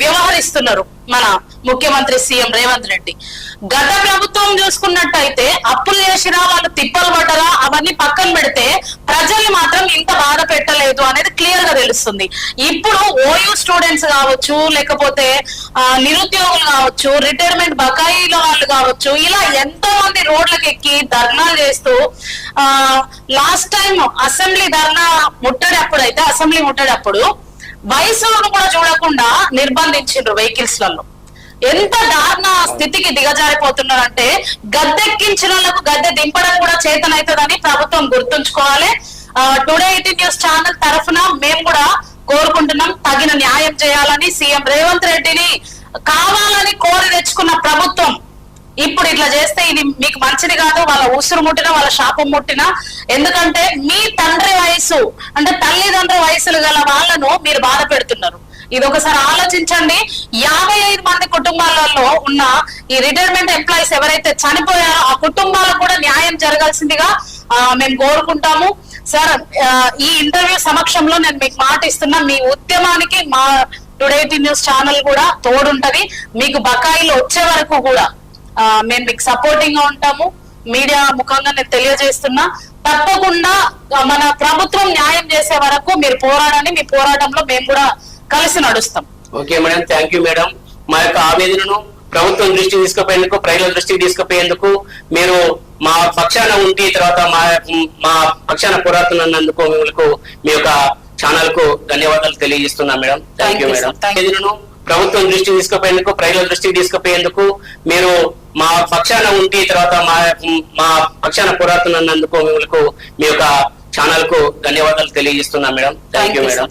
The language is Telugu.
వ్యవహరిస్తున్నారు మన ముఖ్యమంత్రి సీఎం రేవంత్ రెడ్డి. గత ప్రభుత్వం చూసుకున్నట్టయితే అప్పులు చేసినా వాళ్ళు తిప్పలు పడ్డరా అవన్నీ పక్కన పెడితే ప్రజల్ని మాత్రం ఇంత బాధ పెట్టలేదు అనేది క్లియర్ గా తెలుస్తుంది. ఇప్పుడు ఓయూ స్టూడెంట్స్ కావచ్చు, లేకపోతే నిరుద్యోగులు కావచ్చు, రిటైర్మెంట్ బకాయిల వాళ్ళు కావచ్చు, ఇలా ఎంతో మంది రోడ్లకు ఎక్కి ధర్నాలు చేస్తూ లాస్ట్ టైం అసెంబ్లీ ధర్నా అసెంబ్లీ ముట్టడప్పుడు వయసులను కూడా చూడకుండా నిర్బంధించిండ్రు వెహికల్స్ లలో. ఎంత దారుణ స్థితికి దిగజారిపోతున్నారంటే గద్దెక్కించిన వాళ్ళకు గద్దె దింపడం కూడా చేతనైతుందని ప్రభుత్వం గుర్తుంచుకోవాలి. టుడే 18 న్యూస్ ఛానల్ తరఫున మేము కూడా కోరుకుంటున్నాం, తగిన న్యాయం చేయాలని. సీఎం రేవంత్ రెడ్డిని కావాలని కోరి తెచ్చుకున్న ప్రభుత్వం ఇప్పుడు ఇట్లా చేస్తే ఇది మీకు మంచిది కాదు. వాళ్ళ ఉసురు ముట్టినా, వాళ్ళ శాపం ముట్టినా, ఎందుకంటే మీ తండ్రి వయసు అంటే తల్లిదండ్రుల వయసులు గల వాళ్ళను మీరు బాధ పెడుతున్నారు. ఇది ఒకసారి ఆలోచించండి. 55 మంది కుటుంబాలలో ఉన్న ఈ రిటైర్మెంట్ ఎంప్లాయీస్ ఎవరైతే చనిపోయారో ఆ కుటుంబాలకు కూడా న్యాయం జరగాల్సిందిగా మేము కోరుకుంటాము. సార్, ఈ ఇంటర్వ్యూ సమక్షంలో నేను మీకు మాట ఇస్తున్నా, మీ ఉద్యమానికి మా టుడే 18 న్యూస్ ఛానల్ కూడా తోడుంటది. మీకు బకాయిలు వచ్చే వరకు కూడా మేము మీకు సపోర్టింగ్ గా ఉంటాము. మీడియా ముఖంగా నేను తెలియజేస్తున్నా, తప్పకుండా మన ప్రభుత్వం న్యాయం చేసే వరకు మీరు పోరాడని, మీ పోరాటంలో మేము కూడా కలిసి నడుస్తాం. Okay madam, thank you madam. మా యొక్క ఆవేదనను ప్రభుత్వం దృష్టికి తీసుకుపోయేందుకు, ప్రజల దృష్టికి తీసుకుపోయేందుకు, మీరు మా పక్షాన ఉండి తర్వాత మా పక్షాన పోరాడుతున్నందుకు మీకు మీ యొక్క ఛానల్ కు ధన్యవాదాలు తెలియజేస్తున్నా మేడం. Thank you madam. ఆవేదనను ప్రభుత్వం దృష్టికి తీసుకుపోయేందుకు, ప్రజల దృష్టికి తీసుకుపోయేందుకు, మీరు మా పక్షాన ఉండి తర్వాత మా పక్షాన పోరాడుతున్నందుకు మీకు మీ యొక్క ఛానల్ కు ధన్యవాదాలు తెలియజేస్తున్నా మేడం. Thank you madam.